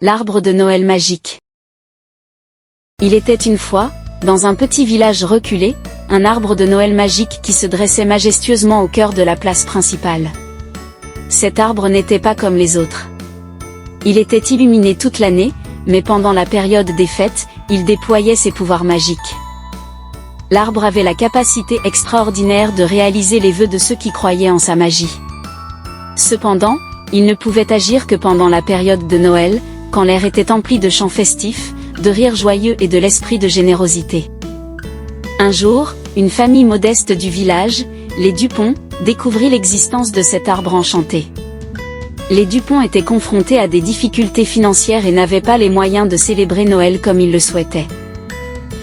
L'arbre de Noël magique. Il était une fois, dans un petit village reculé, un arbre de Noël magique qui se dressait majestueusement au cœur de la place principale. Cet arbre n'était pas comme les autres. Il était illuminé toute l'année, mais pendant la période des fêtes, il déployait ses pouvoirs magiques. L'arbre avait la capacité extraordinaire de réaliser les vœux de ceux qui croyaient en sa magie. Cependant, il ne pouvait agir que pendant la période de Noël, quand l'air était empli de chants festifs, de rires joyeux et de l'esprit de générosité. Un jour, une famille modeste du village, les Dupont, découvrit l'existence de cet arbre enchanté. Les Dupont étaient confrontés à des difficultés financières et n'avaient pas les moyens de célébrer Noël comme ils le souhaitaient.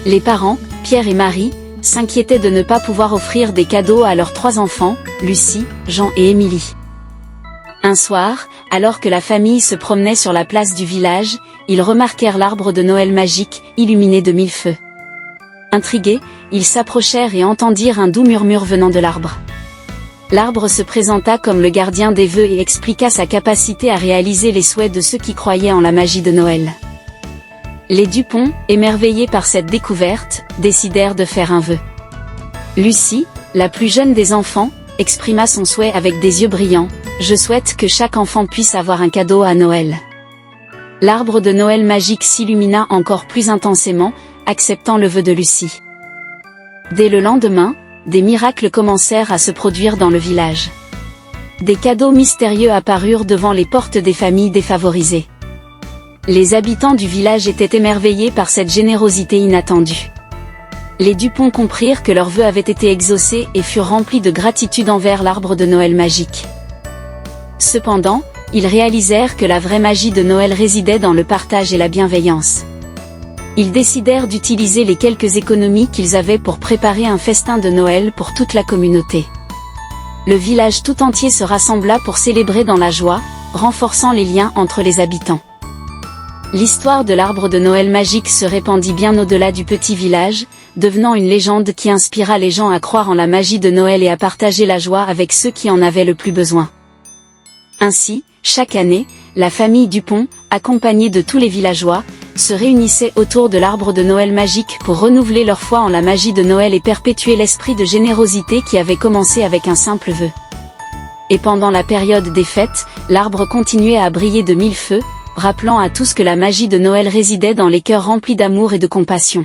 Les parents, Pierre et Marie, s'inquiétaient de ne pas pouvoir offrir des cadeaux à leurs 3 enfants, Lucie, Jean et Émilie. Un soir, alors que la famille se promenait sur la place du village, ils remarquèrent l'arbre de Noël magique, illuminé de 1000 feux. Intrigués, ils s'approchèrent et entendirent un doux murmure venant de l'arbre. L'arbre se présenta comme le gardien des vœux et expliqua sa capacité à réaliser les souhaits de ceux qui croyaient en la magie de Noël. Les Dupont, émerveillés par cette découverte, décidèrent de faire un vœu. Lucie, la plus jeune des enfants, exprima son souhait avec des yeux brillants: « Je souhaite que chaque enfant puisse avoir un cadeau à Noël. » L'arbre de Noël magique s'illumina encore plus intensément, acceptant le vœu de Lucie. Dès le lendemain, des miracles commencèrent à se produire dans le village. Des cadeaux mystérieux apparurent devant les portes des familles défavorisées. Les habitants du village étaient émerveillés par cette générosité inattendue. Les Dupont comprirent que leurs vœux avaient été exaucés et furent remplis de gratitude envers l'arbre de Noël magique. Cependant, ils réalisèrent que la vraie magie de Noël résidait dans le partage et la bienveillance. Ils décidèrent d'utiliser les quelques économies qu'ils avaient pour préparer un festin de Noël pour toute la communauté. Le village tout entier se rassembla pour célébrer dans la joie, renforçant les liens entre les habitants. L'histoire de l'arbre de Noël magique se répandit bien au-delà du petit village, devenant une légende qui inspira les gens à croire en la magie de Noël et à partager la joie avec ceux qui en avaient le plus besoin. Ainsi, chaque année, la famille Dupont, accompagnée de tous les villageois, se réunissait autour de l'arbre de Noël magique pour renouveler leur foi en la magie de Noël et perpétuer l'esprit de générosité qui avait commencé avec un simple vœu. Et pendant la période des fêtes, l'arbre continuait à briller de 1000 feux, rappelant à tous que la magie de Noël résidait dans les cœurs remplis d'amour et de compassion.